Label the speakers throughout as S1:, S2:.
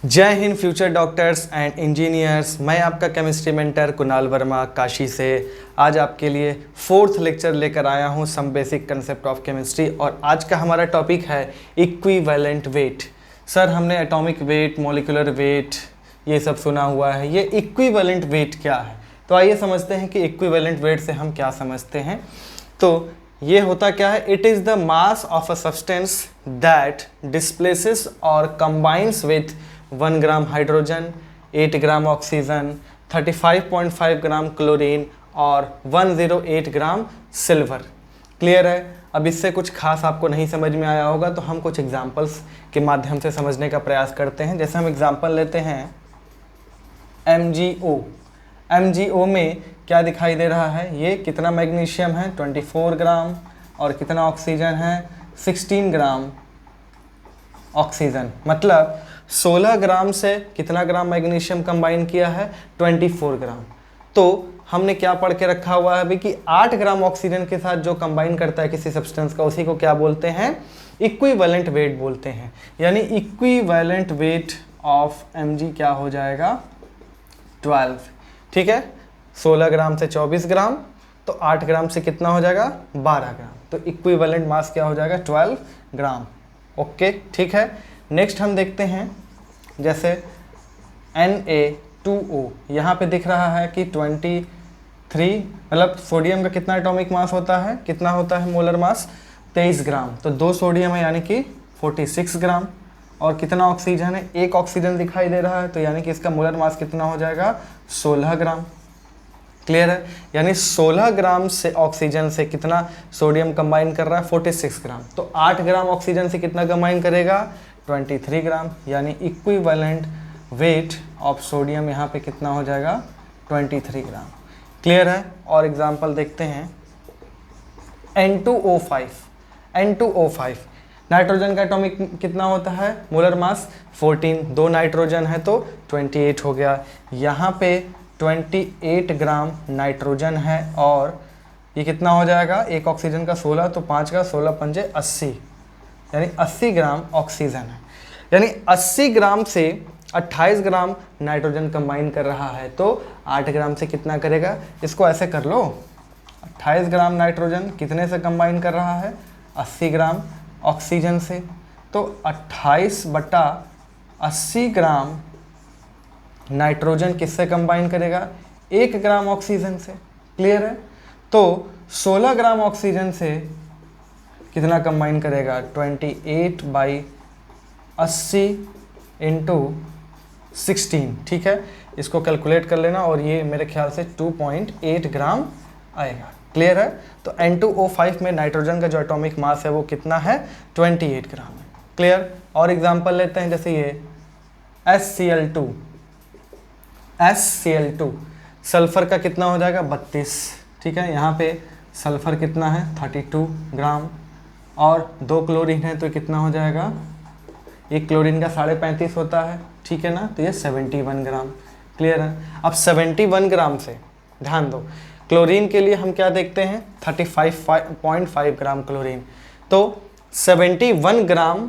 S1: जय हिंद future doctors and engineers. मैं आपका केमिस्ट्री मेंटर कुणाल वर्मा काशी से आज आपके लिए फोर्थ लेक्चर लेकर आया हूं some basic concept of chemistry. और आज का हमारा टॉपिक है इक्विवेलेंट वेट। सर हमने एटॉमिक वेट, मॉलिक्यूलर वेट ये सब सुना हुआ है, ये इक्विवेलेंट वेट क्या है? तो आइए समझते हैं कि इक्विवेलेंट वेट से हम क्या समझते हैं। तो ये होता क्या है? It is the mass of a substance that displaces और combines with 1 gram hydrogen, 8 gram oxygen, 35.5 gram chlorine और 108 ग्राम सिल्वर। क्लियर है? अब इससे कुछ खास आपको नहीं समझ में आया होगा, तो हम कुछ एग्जांपल्स के माध्यम से समझने का प्रयास करते हैं। जैसे हम एग्जांपल लेते हैं MgO। MgO में क्या दिखाई दे रहा है? ये कितना मैग्नीशियम है? 24 ग्राम। और कितना ऑक्सीजन है? 16 ग्राम ऑक्सीजन। मतलब 16 ग्राम से कितना ग्राम मैग्नीशियम कंबाइन किया है? 24 ग्राम। तो हमने क्या पढ़ के रखा हुआ है अभी कि 8 ग्राम ऑक्सीजन के साथ जो कंबाइन करता है किसी सब्सटेंस का, उसी को क्या बोलते हैं? इक्विवेलेंट वेट बोलते हैं। यानी इक्विवेलेंट वेट ऑफ Mg क्या हो जाएगा? 12। ठीक है, 16 ग्राम से 24 ग्राम, तो 8 ग्राम से कितना हो जाएगा? 12 ग्राम। तो इक्विवेलेंट मास क्या हो जाएगा? 12 ग्राम। ओके, ठीक है। नेक्स्ट हम देखते हैं जैसे Na2O। यहाँ पे दिख रहा है कि 23, मतलब सोडियम का कितना एटॉमिक मास होता है? कितना होता है मोलर मास? 23 ग्राम। तो 2 सोडियम है यानी कि 46 ग्राम। और कितना ऑक्सीजन है? 1 ऑक्सीजन दिखाई दे रहा है, तो यानी कि इसका मोलर मास कितना हो जाएगा? 16 ग्राम। क्लियर है? यानी 16 ग्राम से ऑक्सीजन से कितना सोडियम कंबाइन कर रहा है? 46 ग्राम। तो 8 ग्राम ऑक्सीजन से कितना कंबाइन करेगा? 23 ग्राम। यानी इक्विवेलेंट वेट ऑफ सोडियम यहाँ पे कितना हो जाएगा? 23 ग्राम। क्लियर है? और एग्जांपल देखते हैं N2O5। N2O5 नाइट्रोजन का एटॉमिक कितना होता है? Molar mass 14। 2 नाइट्रोजन है तो 28 हो गया। यहाँ पे 28 ग्राम नाइट्रोजन है और ये कितना हो जाएगा? 1 ऑक्सीजन का 16, तो 5 का 16 पंजे 80, यानी 80 ग्राम ऑक्सीजन है। यानी 80 ग्राम से 28 ग्राम नाइट्रोजन कंबाइन कर रहा है, तो 8 ग्राम से कितना करेगा? इसको ऐसे कर लो, 28 ग्राम नाइट्रोजन कितने से कंबाइन कर रहा है? 80 ग्राम ऑक्सीजन से। तो 28/80 ग्राम नाइट्रोजन किससे कंबाइन करेगा? 1 ग्राम ऑक्सीजन से। क्लियर है? तो 16 ग्राम ऑक्सीजन से कितना कंबाइन करेगा? 28/80 × 16। ठीक है, इसको कैलकुलेट कर लेना और ये मेरे ख्याल से 2.8 ग्राम आएगा। क्लियर है? तो N2O5 में नाइट्रोजन का जो एटॉमिक मास है वो कितना है? 28 ग्राम है। क्लियर? और एग्जांपल लेते हैं जैसे ये SCl2। SCl2 सल्फर का कितना हो जाएगा? 32। ठीक है, यहाँ पे सल्फर कितना है? 32 ग्राम। और 2 क्लोरीन है तो कितना हो जाएगा? 1 क्लोरीन का 35.5 होता है। ठीक है ना? तो ये 71 ग्राम। क्लियर है? अब 71 ग्राम से ध्यान दो, क्लोरीन के लिए हम क्या देखते हैं? 35.5 ग्राम क्लोरीन। तो 71 ग्राम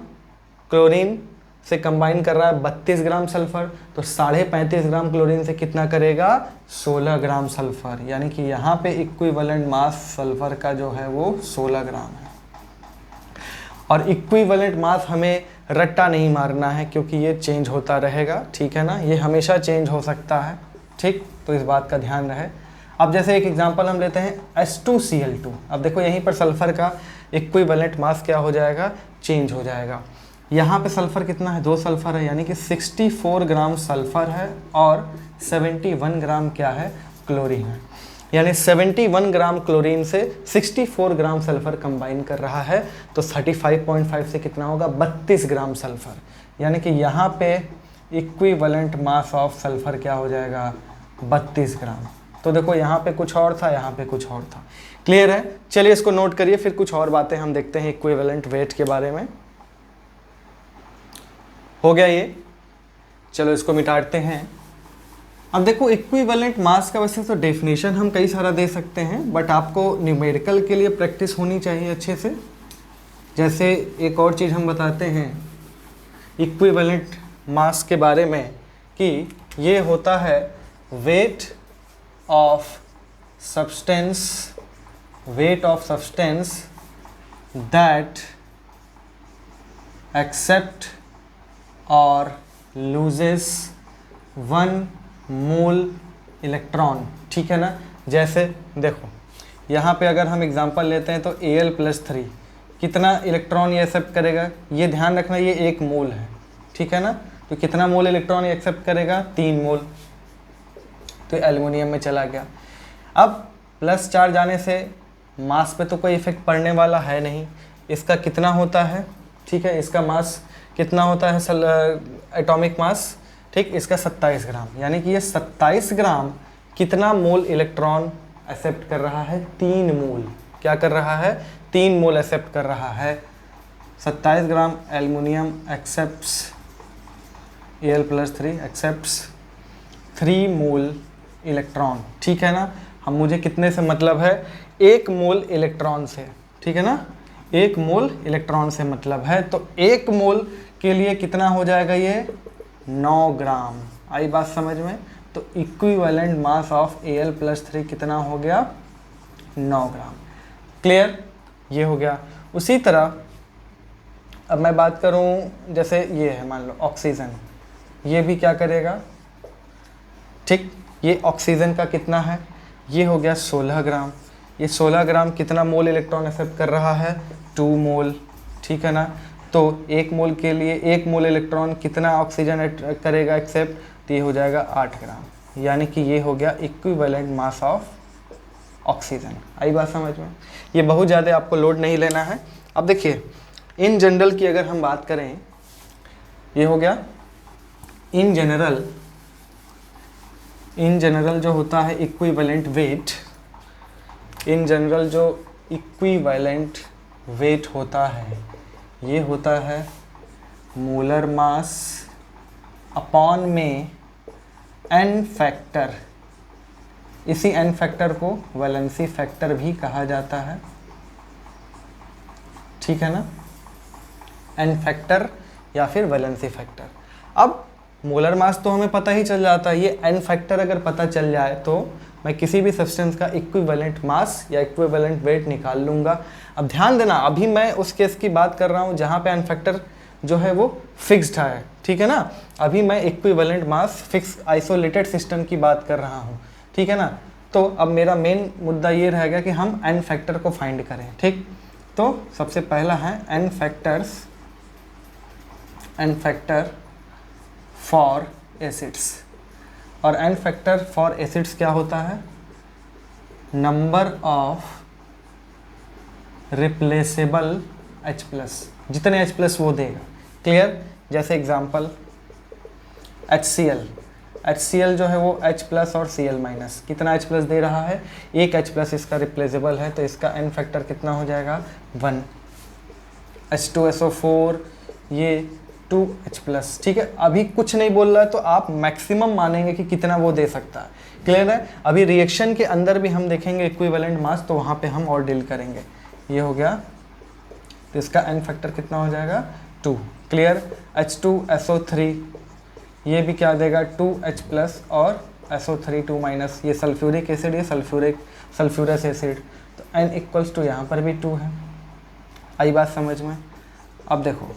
S1: क्लोरीन से कंबाइन कर रहा है 32 ग्राम सल्फर, तो 35.5 ग्राम क्लोरीन से कितना करेगा? 16 ग्राम सल्फर। यानी कि यहाँ पे इक्विवेलेंट मास सल्फर का जो है वो 16 ग्राम है। और इक्विवेलेंट मास हमें रट्टा नहीं मारना है क्योंकि ये चेंज होता रहेगा। ठीक है ना? ये हमेशा चेंज हो सकता है। ठीक, तो इस बात का ध्यान रहे। अब जैसे एक एग्जांपल हम लेते हैं H2Cl2। अब देखो यहीं पर सल्फर का इक्विवेलेंट मास क्या हो जाएगा? चेंज हो जाएगा। यहाँ पे सल्फर कितना है? 2 सल्फर है, यानी कि 64 ग्राम सल्फर है और 71 ग्राम क्या है? क्लोरीन है। यानी 71 ग्राम क्लोरीन से 64 ग्राम सल्फर कंबाइन कर रहा है, तो 35.5 से कितना होगा? 32 ग्राम सल्फर। यानी कि यहाँ पे इक्विवेलेंट मास ऑफ सल्फर क्या हो जाएगा? 32 ग्राम। तो देखो यहाँ पे कुछ और था, यहाँ पे कुछ और था। क्लियर है? चलिए इसको नोट करिए, फिर कुछ और बातें हम देखते हैं इक्विवेलेंट वेट के बारे में। हो गया ये? चलो इसको मिटाते हैं। अब देखो इक्विवेलेंट मास का वैसे तो डेफिनेशन हम कई सारा दे सकते हैं, बट आपको न्यूमेरिकल के लिए प्रैक्टिस होनी चाहिए अच्छे से। जैसे एक और चीज़ हम बताते हैं, इक्विवेलेंट मास के बारे में कि ये होता है weight of substance that accept और लूजेस 1 मोल इलेक्ट्रॉन। ठीक है ना। जैसे देखो यहाँ पे अगर हम एग्जांपल लेते हैं तो Al+3 कितना इलेक्ट्रॉन ये एक्सेप्ट करेगा, ये ध्यान रखना ये 1 मोल है। ठीक है ना। तो कितना मोल इलेक्ट्रॉन ये एक्सेप्ट करेगा, 3 मोल। तो एल्युमिनियम में चला गया। अब प्लस चार्ज आने से मास पे तो कोई इफेक्ट पड़ने वाला है नहीं। इसका कितना होता है, ठीक है, इसका मास कितना होता है एटॉमिक मास, ठीक, इसका 27 ग्राम, यानी कि ये 27 ग्राम कितना मोल इलेक्ट्रॉन एक्सेप्ट कर रहा है, 3 मोल। क्या कर रहा है, 3 मोल एक्सेप्ट कर रहा है। 27 gram aluminium accepts, Al+3 accepts 3 mole electron. ठीक है ना। हम मुझे कितने से मतलब है, 1 मोल इलेक्ट्रॉन से। ठीक है ना, 1 मोल इलेक्ट्रॉन से मतलब है। तो 1 मोल के लिए कितना हो जाएगा, ये 9 ग्राम। आई बात समझ में। तो इक्विवेलेंट मास ऑफ Al+3 कितना हो गया, 9 ग्राम। क्लियर, ये हो गया। उसी तरह अब मैं बात करूं, जैसे ये है मान लो ऑक्सीजन, ये भी क्या करेगा, ठीक, ये ऑक्सीजन का कितना है, ये हो गया 16 ग्राम। ये 16 ग्राम कितना मोल इलेक्ट्रॉन एक्सेप्ट कर रहा है, 2 मोल। ठीक है ना। तो 1 मोल के लिए 1 मोल इलेक्ट्रॉन कितना ऑक्सीजन करेगा एक्सेप्ट, तो ये हो जाएगा 8 ग्राम। यानी कि ये हो गया इक्विवेलेंट मास ऑफ ऑक्सीजन। आई बात समझ में। ये बहुत ज़्यादा आपको लोड नहीं लेना है। अब देखिए इन जनरल की अगर हम बात करें, ये हो गया इन जनरल जो होता है इक्विवेलेंट वेट, इन जनरल जो इक्विवेलेंट वेट होता है, ये होता है मोलर मास अपॉन में n फैक्टर। इसी n फैक्टर को वैलेंसी फैक्टर भी कहा जाता है। ठीक है ना, n फैक्टर या फिर वैलेंसी फैक्टर। अब मोलर मास तो हमें पता ही चल जाता है, ये n फैक्टर अगर पता चल जाए तो मैं किसी भी सब्सटेंस का इक्विवेलेंट मास या इक्विवेलेंट वेट निकाल लूँगा। अब ध्यान देना, अभी मैं उस केस की बात कर रहा हूँ जहाँ पे n फैक्टर जो है वो फिक्स्ड है। ठीक है ना। अभी मैं equivalent mass fix isolated system की बात कर रहा हूँ। ठीक है ना। तो अब मेरा मेन मुद्दा ये रहेगा कि हम n फैक्टर को फाइंड करें। ठीक, तो सबसे पहला है n फैक्टर फॉर एसिड्स। और n फैक्टर फॉर एसिड्स क्या होता है, नंबर ऑफ रिप्लेसेबल H+, जितने H+ वो देगा। क्लियर। जैसे एग्जांपल HCl जो है वो H+ और Cl-, कितना H+ दे रहा है, 1 H+ इसका रिप्लेसेबल है, तो इसका n फैक्टर कितना हो जाएगा, 1। H2SO4 ये 2H+। ठीक है। अभी कुछ नहीं बोल रहा है तो आप मैक्सिमम मानेंगे कि कितना वो दे सकता है। क्लियर है। अभी रिएक्शन के अंदर भी हम देखेंगे इक्विवेलेंट मास, तो वहाँ पे हम और डील करेंगे। ये हो गया, तो इसका n फैक्टर कितना हो जाएगा, 2। क्लियर। H2SO3 ये भी क्या देगा, 2H+ और SO3 2-, ये सल्फ्यूरिक एसिड, ये सल्फ्यूरस एसिड, तो n इक्वल्स टू यहाँ पर भी 2 है। आई बात समझ में। अब देखो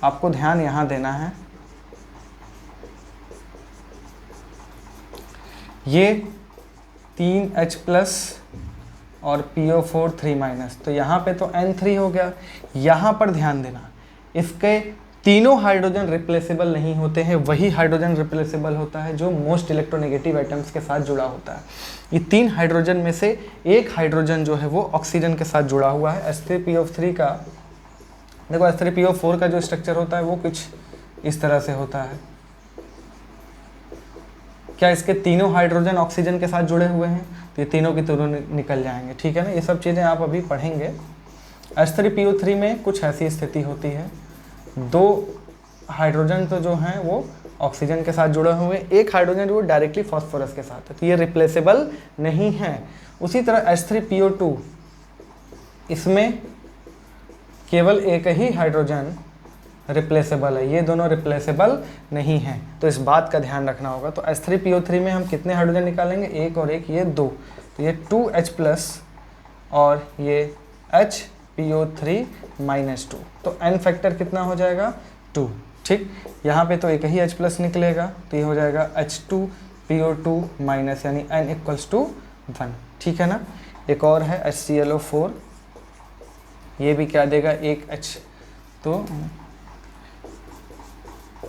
S1: आपको ध्यान यहाँ देना है, ये 3H+ और PO4 3-, तो यहाँ पे तो N3 हो गया। यहाँ पर ध्यान देना, इसके तीनों हाइड्रोजन रिप्लेसेबल नहीं होते हैं, वही हाइड्रोजन रिप्लेसेबल होता है जो मोस्ट इलेक्ट्रोनेगेटिव एटम्स के साथ जुड़ा होता है। ये 3 हाइड्रोजन में से एक हाइड्रोजन जो है वो ऑक्सीजन के साथ जुड़ा हुआ है। H3PO3 का देखो, H3PO4 का जो स्ट्रक्चर होता है वो कुछ इस तरह से होता है। क्या इसके तीनों हाइड्रोजन ऑक्सीजन के साथ जुड़े हुए हैं, तो ये तीनों की तीनों निकल जाएंगे। ठीक है ना। ये सब चीज़ें आप अभी पढ़ेंगे। H3PO3 में कुछ ऐसी स्थिति होती है, 2 हाइड्रोजन तो जो हैं वो ऑक्सीजन के साथ जुड़े हुए, एक हाइड्रोजन वो डायरेक्टली फॉस्फोरस के साथ है, तो ये रिप्लेसेबल नहीं है। उसी तरह H3PO2, इसमें केवल एक ही हाइड्रोजन रिप्लेसेबल है, ये दोनों रिप्लेसेबल नहीं हैं, तो इस बात का ध्यान रखना होगा। तो H3PO3 में हम कितने हाइड्रोजन निकालेंगे, एक और एक, ये 2, तो ये 2H+ और ये HPO3 -2, तो n फैक्टर कितना हो जाएगा 2। ठीक, यहाँ पे तो एक ही H+ निकलेगा, तो ये हो जाएगा H2PO2- यानी n = 1। ठीक है ना। एक और है HClO4, ये भी क्या देगा, एक H, तो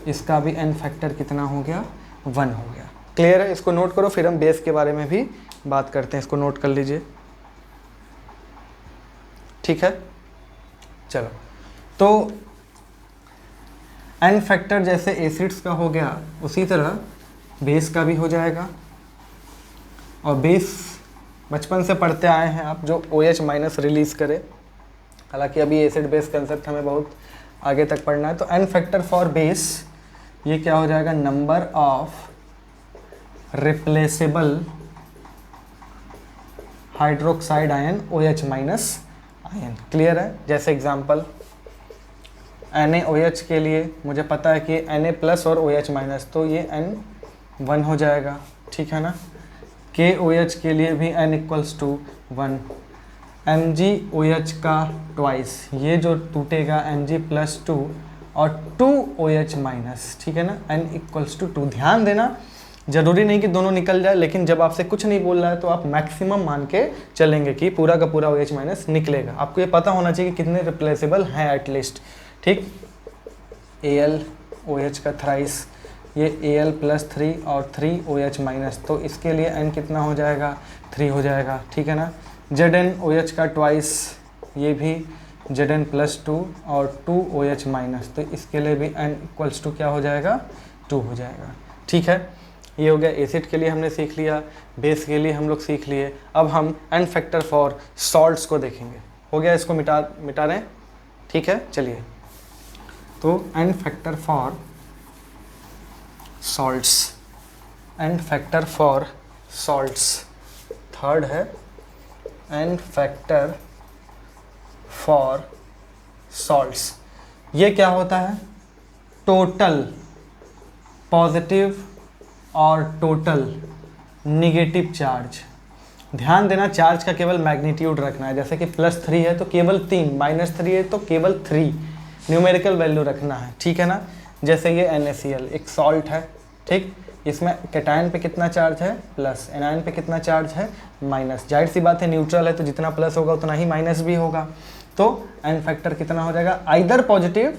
S1: इसका भी n फैक्टर कितना हो गया, 1 हो गया। क्लियर है, इसको नोट करो, फिर हम बेस के बारे में भी बात करते हैं, इसको नोट कर लीजिए। ठीक है, चलो, तो n फैक्टर जैसे एसिड्स का हो गया, उसी तरह बेस का भी हो जाएगा। और बेस बचपन से पढ़ते आए हैं आप, जो OH- रिलीज करे, हालांकि अभी एसिड बेस कंसेप्ट हमें बहुत आगे तक पढ़ना है। तो n फैक्टर फॉर बेस, ये क्या हो जाएगा, number of replaceable hydroxide ion OH- ion. Clear है। जैसे एग्जांपल NaOH के लिए मुझे पता है कि Na+ और OH-, तो ये N1 हो जाएगा। ठीक है ना। KOH के लिए भी n = 1, MgOH का ट्वाइस, ये जो टूटेगा Mg+2 और 2OH-, ठीक है ना, n = 2। ध्यान देना, जरूरी नहीं कि दोनों निकल जाए, लेकिन जब आपसे कुछ नहीं बोल रहा है तो आप मैक्सिमम मान के चलेंगे कि पूरा का पूरा OH- निकलेगा। आपको ये पता होना चाहिए कि कितने रिप्लेसेबल हैं एटलीस्ट। ठीक, AlOH का थ्राइस, ये Al+3 और 3OH-, तो इसके लिए n कितना हो जाएगा, 3 हो जाएगा। ठीक है ना। ZnOH का ट्वाइस, ये भी Zn+2 और 2OH-, तो इसके लिए भी n = क्या हो जाएगा, 2 हो जाएगा। ठीक है, ये हो गया एसिड के लिए हमने सीख लिया, बेस के लिए हम लोग सीख लिए। अब हम n फैक्टर फॉर सॉल्ट्स को देखेंगे। हो गया, इसको मिटा रहे हैं। ठीक है, चलिए, तो n factor for salts, n factor for salts, third है n फैक्टर फॉर सॉल्ट्स। ये क्या होता है, टोटल पॉजिटिव और टोटल निगेटिव चार्ज। ध्यान देना, चार्ज का केवल मैग्नीट्यूड रखना है, जैसे कि +3 है तो केवल 3, -3 है तो केवल 3, न्यूमेरिकल वैल्यू रखना है। ठीक है ना। जैसे ये NaCl एक सॉल्ट है, ठीक, इसमें कैटायन पे कितना चार्ज है, प्लस, एनायन पे कितना चार्ज है, माइनस। जाहिर सी बात है, न्यूट्रल है तो जितना प्लस होगा उतना ही माइनस भी होगा। तो n फैक्टर कितना हो जाएगा, आइदर पॉजिटिव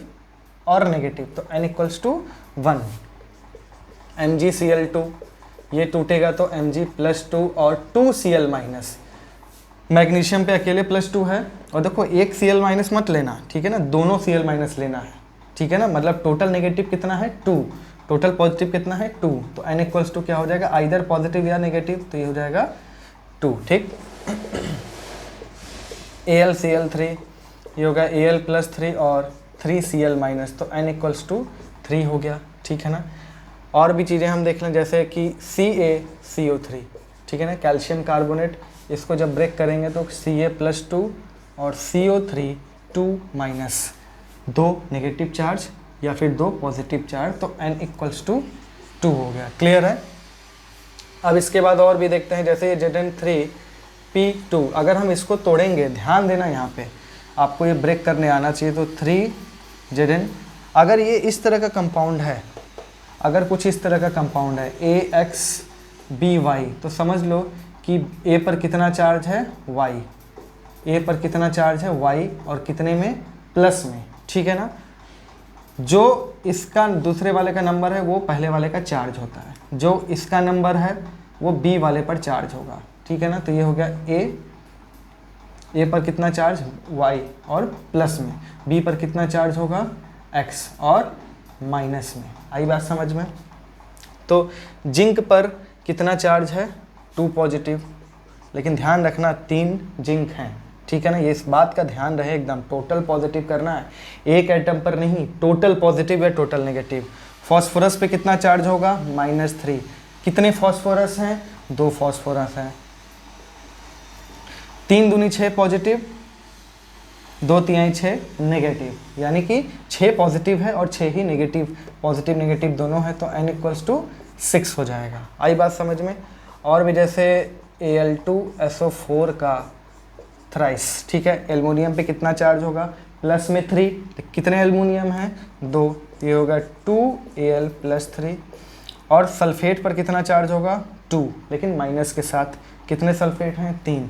S1: और नेगेटिव, तो n = 1। MgCl2, ये टूटेगा तो Mg+2 और 2Cl-। मैग्नीशियम पे अकेले +2 है, और देखो एक Cl- मत लेना, ठीक है ना, दोनों Cl- लेना है। ठीक है ना, मतलब टोटल नेगेटिव कितना है, 2, टोटल पॉजिटिव कितना है, 2, तो n = क्या हो जाएगा, आइदर पॉजिटिव या नेगेटिव, तो ये हो जाएगा 2। ठीक, AlCl3, ये होगा Al+3 और 3Cl-, तो n = 3 हो गया। ठीक है ना। और भी चीज़ें हम देख लें, जैसे कि CaCO3, ठीक है ना, कैल्शियम कार्बोनेट, इसको जब ब्रेक करेंगे तो Ca+2 और CO3 2-, 2 नेगेटिव चार्ज या फिर 2 पॉजिटिव चार्ज, तो n = 2 हो गया। क्लियर है। अब इसके बाद और भी देखते हैं, जैसे Zn3P2, अगर हम इसको तोड़ेंगे, ध्यान देना यहाँ पे आपको ये ब्रेक करने आना चाहिए, तो 3Zn, अगर ये इस तरह का कंपाउंड है, अगर कुछ इस तरह का कंपाउंड है AXBY, तो समझ लो कि A पर कितना चार्ज है, Y, A पर कितना चार्ज है, Y, और कितने में, प्लस में। ठीक है ना। जो इसका दूसरे वाले का नंबर है वो पहले वाले का चार्ज होता है, जो इसका नंबर है वो B वाले पर चार्ज होगा। ठीक है ना। तो ये हो गया A पर कितना चार्ज, Y, और प्लस में, B पर कितना चार्ज होगा, X, और माइनस में। आई बात समझ में। तो जिंक पर कितना चार्ज है, 2 पॉजिटिव, लेकिन ध्यान रखना 3 जिंक हैं। ठीक है ना, ये इस बात का ध्यान रहे, एकदम टोटल पॉजिटिव करना है, एक एटम पर नहीं, टोटल पॉजिटिव या टोटल नेगेटिव। फॉस्फोरस पे कितना चार्ज होगा, -3, कितने फॉस्फोरस हैं, 2 फॉस्फोरस हैं, 3 दूनी 6 पॉजिटिव, 2 तिहाई 6 नेगेटिव, यानी कि 6 पॉजिटिव है और 6 ही नेगेटिव, पॉजिटिव नेगेटिव दोनों है, तो n इक्वल्स टू 6 हो जाएगा। आई बात समझ में। और भी जैसे Al2SO4 का थ्राइस, ठीक है, एल्युमिनियम पे कितना चार्ज होगा, प्लस में 3, तो कितने एल्युमिनियम हैं 2, ये होगा 2Al + 3। और सल्फेट पर कितना चार्ज होगा 2, लेकिन माइनस के साथ, कितने सल्फेट हैं 3,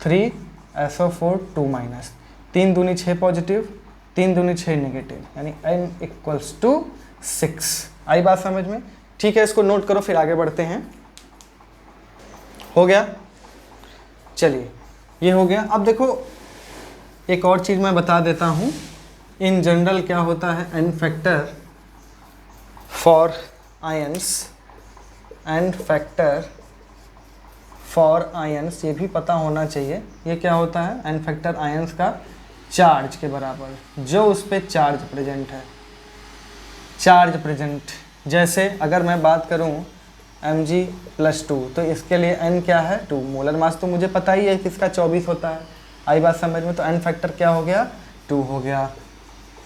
S1: 3SO4 2 माइनस, 3 दूनी 6 पॉजिटिव, 3 दूनी 6 नेगेटिव, यानी n इक्वल्स टू 6। आई बात समझ में। ठीक है, इसको नोट करो, फिर आगे बढ़ते हैं। हो गया, चलिए ये हो गया। अब देखो एक और चीज़ मैं बता देता हूँ, इन जनरल क्या होता है n factor for ions, n factor for ions, ये भी पता होना चाहिए। ये क्या होता है, n फैक्टर आयंस का चार्ज के बराबर, जो उस पर चार्ज प्रेजेंट है, चार्ज प्रेजेंट। जैसे अगर मैं बात करूं Mg+2, तो इसके लिए n क्या है 2, मोलर मास तो मुझे पता ही है कि इसका 24 होता है। आई बात समझ में। तो n फैक्टर क्या हो गया 2 हो गया।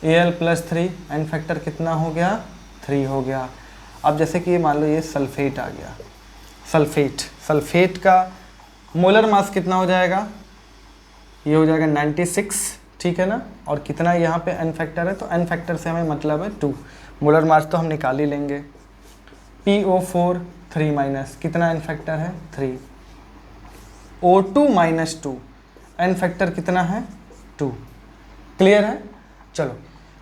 S1: Al+3, n फैक्टर कितना हो गया 3 हो गया। अब जैसे कि मान लो ये सल्फेट आ गया, सल्फेट का मोलर मास कितना हो जाएगा, ये हो जाएगा 96, ठीक है ना। और कितना यहाँ पे n फैक्टर है, तो n फैक्टर से हमें मतलब है 2, मोलर मास तो हम निकाल ही लेंगे। PO4 3 माइनस, कितना n फैक्टर है 3, O2 - 2, n फैक्टर कितना है 2। क्लियर है। चलो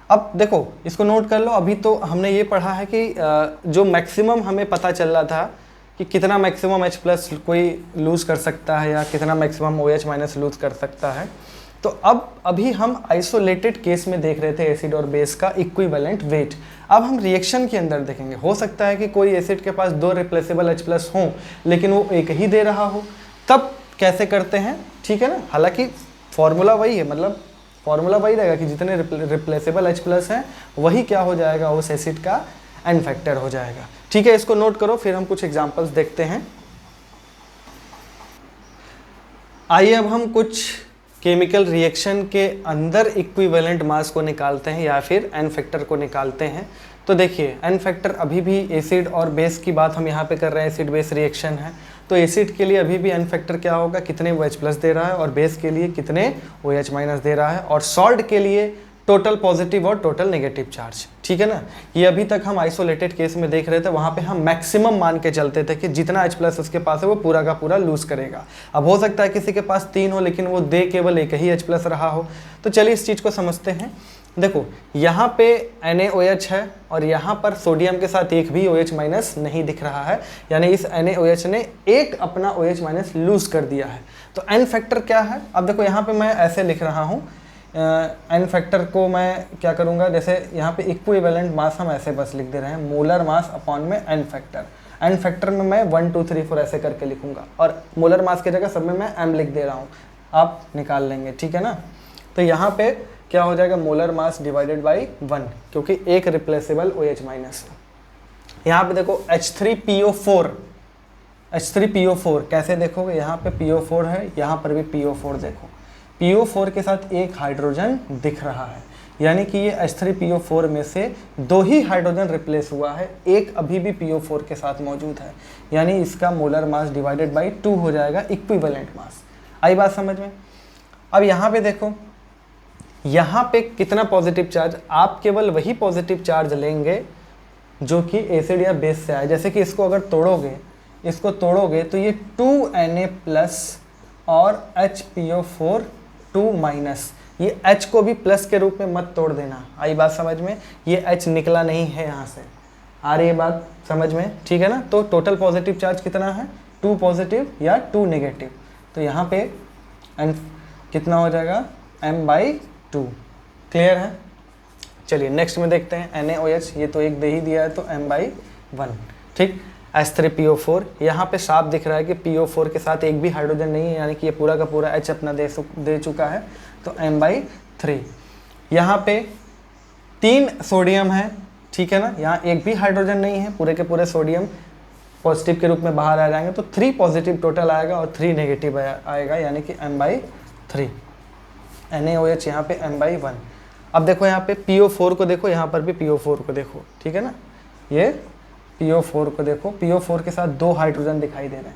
S1: अब देखो इसको नोट कर लो। अभी तो हमने ये पढ़ा है कि जो मैक्सिमम हमें पता चल रहा था कि कितना मैक्सिमम H+ कोई लूज़ कर सकता है या कितना मैक्सिमम OH- लूज़ कर सकता है। तो अब अभी हम आइसोलेटेड केस में देख रहे थे एसिड और बेस का इक्विवेलेंट वेट। अब हम रिएक्शन के अंदर देखेंगे। हो सकता है कि कोई एसिड के पास 2 रिप्लेसेबल H+ हों लेकिन वो एक ही दे रहा हो, तब कैसे करते हैं, ठीक है ना। हालांकि फॉर्मूला वही है, मतलब फॉर्मूला वही रहेगा कि जितने रिप्लेसेबल H+ हैं वही क्या हो जाएगा, उस एसिड का n फैक्टर हो जाएगा। ठीक है, इसको नोट करो, फिर हम कुछ एग्जांपल्स देखते हैं। आइए अब हम कुछ केमिकल रिएक्शन के अंदर इक्विवेलेंट मास को निकालते हैं या फिर n फैक्टर को निकालते हैं। तो देखिए n फैक्टर, अभी भी एसिड और बेस की बात हम यहाँ पे कर रहे हैं, एसिड बेस रिएक्शन है। तो एसिड के लिए अभी भी n फैक्टर क्या होगा, कितने OH+ दे रहा है, और बेस के लिए कितने OH- दे रहा है, और सॉल्ट के लिए टोटल पॉजिटिव और टोटल नेगेटिव चार्ज। ठीक है ना। ये अभी तक हम आइसोलेटेड केस में देख रहे थे, वहाँ पे हम मैक्सिमम मान के चलते थे कि जितना H+ उसके पास है वो पूरा का पूरा लूज करेगा। अब हो सकता है किसी के पास 3 हो लेकिन वो दे केवल एक ही H+ रहा हो। तो चलिए इस चीज़ को समझते हैं। देखो यहाँ पे NaOH है और यहाँ पर सोडियम के साथ एक भी OH- नहीं दिख रहा है, यानी इस NaOH ने एक अपना OH- लूज कर दिया है। तो n फैक्टर क्या है, अब देखो यहाँ पे मैं ऐसे लिख रहा हूँ, n फैक्टर को मैं क्या करूँगा, जैसे यहाँ पे इक्विवेलेंट मास हम ऐसे बस लिख दे रहे हैं, मोलर मास अपॉन में n फैक्टर। n फैक्टर में मैं 1 2 3 4 ऐसे करके लिखूंगा और मोलर मास की जगह सब में मैं m लिख दे रहा हूँ, आप निकाल लेंगे, ठीक है ना। तो यहाँ पे क्या हो जाएगा, मोलर मास डिवाइडेड बाई 1, क्योंकि एक रिप्लेसेबल OH-। यहाँ पे देखो H3PO4 कैसे देखोगे, यहाँ पे PO4 है, यहाँ पर भी PO4 देखो, PO4 के साथ एक हाइड्रोजन दिख रहा है, यानी कि ये H3PO4 में से 2 ही हाइड्रोजन रिप्लेस हुआ है, एक अभी भी PO4 के साथ मौजूद है, यानी इसका मोलर मास डिवाइडेड बाई 2 हो जाएगा इक्विवेलेंट मास। आई बात समझ में। अब यहाँ पे देखो, यहाँ पे कितना पॉजिटिव चार्ज, आप केवल वही पॉजिटिव चार्ज लेंगे जो कि एसिड या बेस से आए। जैसे कि इसको अगर इसको तोड़ोगे तो ये 2Na+ और HPO4 2-, ये H को भी प्लस के रूप में मत तोड़ देना। आई बात समझ में, ये H निकला नहीं है यहाँ से, आ रही है बात समझ में, ठीक है ना। तो टोटल पॉजिटिव चार्ज कितना है, 2 पॉजिटिव या 2 नेगेटिव। तो यहाँ पे n कितना हो जाएगा, m/2। क्लियर है। चलिए नेक्स्ट में देखते हैं NaOH, ये तो एक दे ही दिया है तो m/1। ठीक, H3PO4, यहाँ पे साफ दिख रहा है कि PO4 के साथ एक भी हाइड्रोजन नहीं है, यानी कि ये पूरा का पूरा H अपना दे चुका है, तो m/3। यहाँ पे 3 सोडियम है, ठीक है ना, यहाँ एक भी हाइड्रोजन नहीं है, पूरे के पूरे सोडियम पॉजिटिव के रूप में बाहर आ जाएंगे, तो 3 पॉजिटिव टोटल आएगा और 3 नेगेटिव आएगा, यानी कि m/3। NaOH यहाँ पे m/1। अब देखो यहाँ पे PO4 को देखो, यहाँ पर भी PO4 को देखो, ठीक है ना, ये PO4 को देखो, PO4 के साथ 2 हाइड्रोजन दिखाई दे रहे हैं,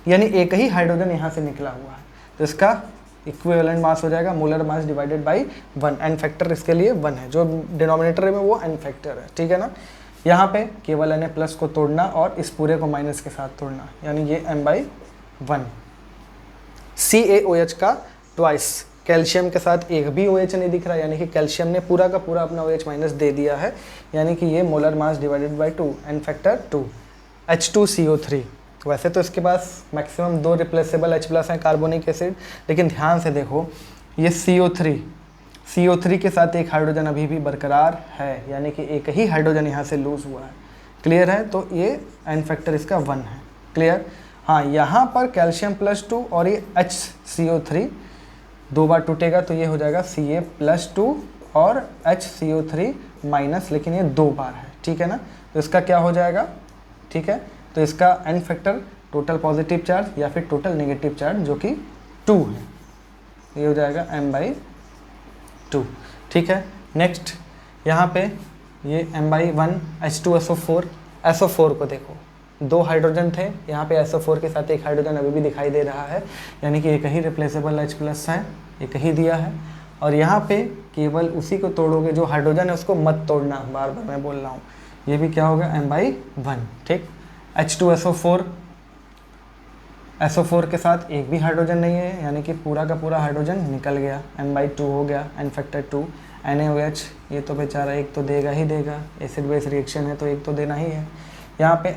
S1: यानी एक ही हाइड्रोजन यहाँ से निकला हुआ है, तो इसका इक्विवेलेंट मास हो जाएगा molar mass divided by 1। N factor इसके लिए 1 है, जो डिनोमिनेटर में वो एन फैक्टर है, ठीक है ना। यहाँ पे केवल Na+ को तोड़ना और इस पूरे को माइनस के साथ तोड़ना, यानी ये m/1। CaOH का ट्वाइस, कैल्शियम के साथ एक भी OH नहीं दिख रहा, यानी कि कैल्शियम ने पूरा का पूरा अपना OH- दे दिया है, यानी कि ये molar mass divided by 2, n factor 2। H2CO3, वैसे तो इसके पास मैक्सिमम 2 रिप्लेसेबल H+ हैं कार्बोनिक एसिड, लेकिन ध्यान से देखो ये CO3 के साथ एक हाइड्रोजन अभी भी बरकरार है, यानी कि एक ही हाइड्रोजन यहाँ से लूज हुआ है, क्लियर है। तो ये एन फैक्टर इसका 1 है, क्लियर। हाँ, यहाँ पर कैल्शियम +2 और ये HCO3 2 बार टूटेगा, तो ये हो जाएगा Ca+2 और HCO3-, लेकिन ये 2 बार है, ठीक है ना। तो इसका क्या हो जाएगा, ठीक है, तो इसका n factor total positive charge या फिर टोटल नेगेटिव चार्ज जो कि 2 है, ये हो जाएगा m/2, ठीक है। नेक्स्ट यहाँ पे ये m/1 H2SO4, SO4 को देखो, 2 हाइड्रोजन थे, यहाँ पे SO4 के साथ एक हाइड्रोजन अभी भी दिखाई दे रहा है, यानी कि एक ही रिप्लेसेबल H+ है, एक ही दिया है। और यहाँ पे केवल उसी को तोड़ोगे जो हाइड्रोजन है, उसको मत तोड़ना, बार बार मैं बोल रहा हूँ। ये भी क्या होगा m/1, ठीक। H2SO4, SO4 के साथ एक भी हाइड्रोजन नहीं है, यानी कि पूरा का पूरा हाइड्रोजन निकल गया, m/2 हो गया, एन फैक्टर 2। NaOH, ये तो बेचारा एक तो देगा ही देगा, एसिड बेस रिएक्शन है तो एक तो देना ही है। यहाँ पे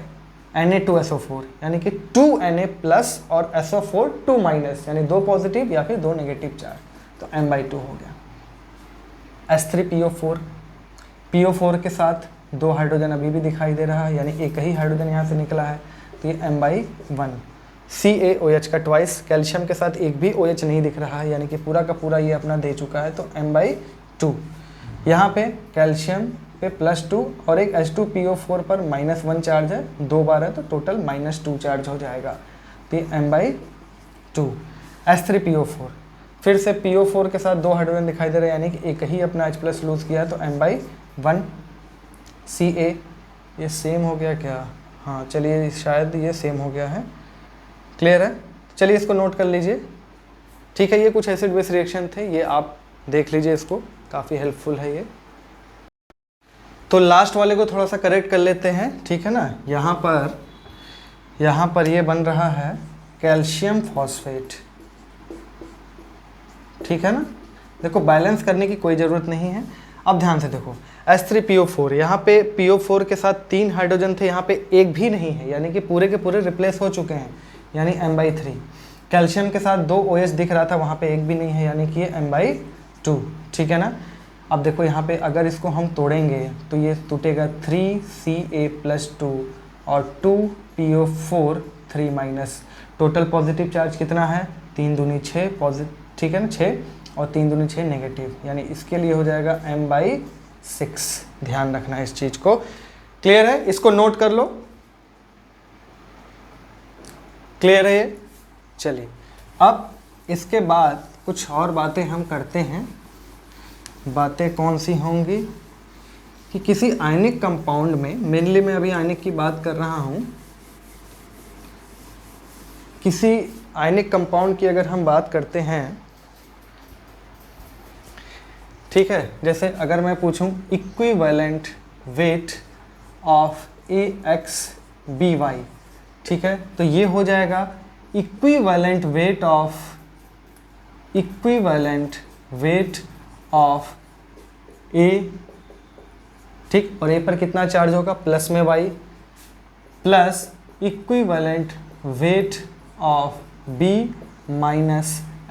S1: Na2SO4, यानी कि 2 Na+ और SO4 2-, यानी 2 पॉजिटिव या फिर 2 नेगेटिव चार्ज, तो m/2 हो गया। H3PO4, PO4 के साथ 2 हाइड्रोजन अभी भी दिखाई दे रहा है, यानी एक ही हाइड्रोजन यहाँ से निकला है, तो ये m/1। CaOH का ट्वाइस, कैल्शियम के साथ एक भी OH नहीं दिख रहा है, यानी कि पूरा का पूरा ये अपना दे चुका है, तो m/2। यहाँ पे कैल्शियम पे +2 और एक H2PO4 पर -1 चार्ज है, 2 बार है, तो टोटल -2 चार्ज हो जाएगा, तो ये m/2। H3PO4, फिर से PO4 के साथ 2 हाइड्रोजन दिखाई दे रहे हैं, यानी कि एक ही अपना H+ लूज किया है, तो m/1। Ca, ये सेम हो गया क्या, हाँ चलिए शायद ये सेम हो गया है, क्लियर है। चलिए इसको नोट कर लीजिए, ठीक है। ये कुछ एसिड बेस रिएक्शन थे, ये आप देख लीजिए, इसको काफ़ी हेल्पफुल है ये। तो लास्ट वाले को थोड़ा सा करेक्ट कर लेते हैं, ठीक है ना। यहाँ पर ये बन रहा है कैल्शियम फॉस्फेट, ठीक है ना। देखो बैलेंस करने की कोई ज़रूरत नहीं है। अब ध्यान से देखो, H3PO4, यहाँ पे PO4 के साथ 3 हाइड्रोजन थे, यहाँ पे एक भी नहीं है, यानी कि पूरे के पूरे रिप्लेस हो चुके हैं, यानी m/3। कैल्शियम के साथ 2 OH दिख रहा था, वहाँ पे एक भी नहीं है, यानी कि ये m/2, ठीक है ना। अब देखो यहाँ पे अगर इसको हम तोड़ेंगे तो ये टूटेगा 3Ca+2 और 2PO4 3-, टोटल पॉजिटिव चार्ज कितना है, 3 दूनी 6 पॉजिटिव, ठीक है ना, 6 और 3 दूनी 6 नेगेटिव, यानी इसके लिए हो जाएगा m/6। ध्यान रखना है इस चीज़ को, क्लियर है। इसको नोट कर लो, क्लियर है ये। चलिए अब इसके बाद कुछ और बातें हम करते हैं। बातें कौन सी होंगी कि किसी आयनिक कंपाउंड में, मेनली मैं अभी आयनिक की बात कर रहा हूँ, किसी आयनिक कंपाउंड की अगर हम बात करते हैं, ठीक है, जैसे अगर मैं पूछूं इक्विवेलेंट वेट ऑफ AXBY, ठीक है, तो ये हो जाएगा इक्विवेलेंट वेट ऑफ A, ठीक, और A पर कितना चार्ज होगा, प्लस में Y, plus equivalent weight of B -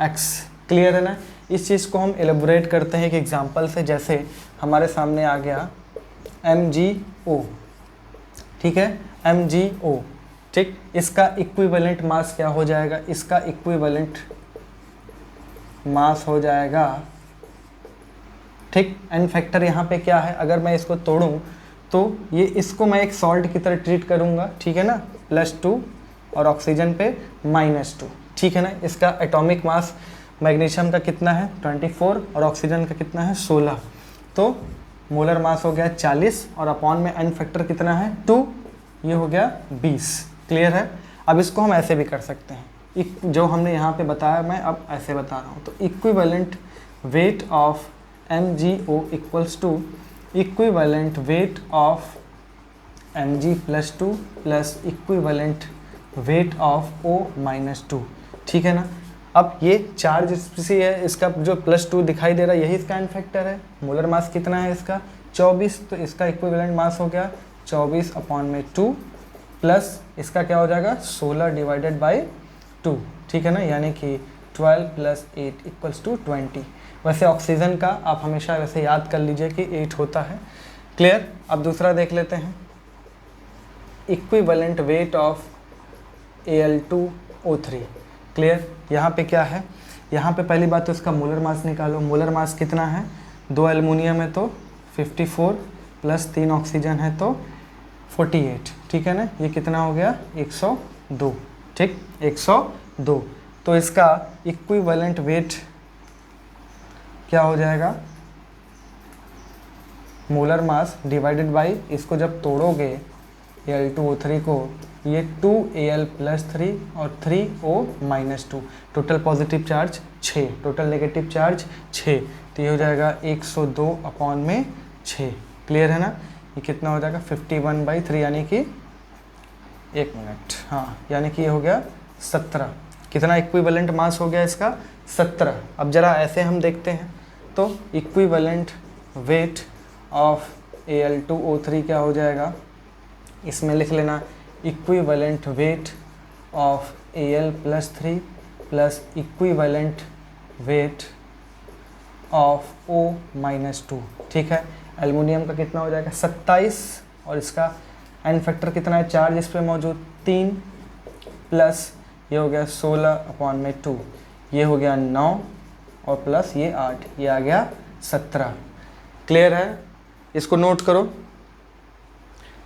S1: X, clear है ना। इस चीज़ को हम एलेबोरेट करते हैं एक एग्जांपल से, जैसे हमारे सामने आ गया MgO, ठीक है, MgO, ठीक, इसका इक्विवेलेंट मास क्या हो जाएगा, इसका इक्विवेलेंट मास हो जाएगा, ठीक। एन फैक्टर यहाँ पे क्या है, अगर मैं इसको तोड़ूं तो ये इसको मैं एक सॉल्ट की तरह ट्रीट करूँगा, ठीक है ना, +2 और ऑक्सीजन पे -2, ठीक है ना। इसका एटॉमिक मास मैग्नीशियम का कितना है 24 और ऑक्सीजन का कितना है 16, तो मोलर मास हो गया 40 और अपॉन में n फैक्टर कितना है 2, ये हो गया 20। क्लियर है। अब इसको हम ऐसे भी कर सकते हैं, जो हमने यहाँ पे बताया मैं अब ऐसे बता रहा हूँ। तो equivalent weight of MgO equals to equivalent weight of Mg+2 plus equivalent weight of O-2। ठीक है ना। अब ये चार्ज स्पीसी है, इसका जो +2 दिखाई दे रहा है यही इसका n फैक्टर है। मोलर मास कितना है इसका 24, तो इसका इक्विवेलेंट मास हो गया 24/2 प्लस इसका क्या हो जाएगा 16 डिवाइडेड बाई 2। ठीक है ना, यानी कि 12 + 8 = 20। वैसे ऑक्सीजन का आप हमेशा वैसे याद कर लीजिए कि 8 होता है। क्लियर। अब दूसरा देख लेते हैं, equivalent weight of Al2O3। Clear. यहाँ पे क्या है, यहाँ पे पहली बात तो इसका मोलर मास निकालो। मोलर मास कितना है, 2 एल्युमिनियम है तो 54 प्लस 3 ऑक्सीजन है तो 48। ठीक है ना, ये कितना हो गया 102। ठीक, 102। तो इसका इक्विवेलेंट वेट क्या हो जाएगा, मोलर मास डिवाइडेड बाई, इसको जब तोड़ोगे Al2O3 को, ये 2Al+3 और 3O-2, total positive charge 6, total negative charge 6, तो ये हो जाएगा 102/6। क्लियर है ना। ये कितना हो जाएगा 51/3, यानी कि 1 मिनट, हाँ, यानी कि ये हो गया 17। कितना इक्विवेलेंट मास हो गया इसका 17। अब जरा ऐसे हम देखते हैं, तो इक्विवेलेंट वेट ऑफ Al2O3 क्या हो जाएगा, इसमें लिख लेना equivalent weight of Al+3 plus equivalent weight of O-2। ठीक है। एल्युमिनियम का कितना हो जाएगा 27 और इसका n फैक्टर कितना है, चार्ज इस पर मौजूद 3 प्लस ये हो गया 16/2, ये हो गया 9 और प्लस ये 8, ये आ गया 17। क्लियर है। इसको नोट करो।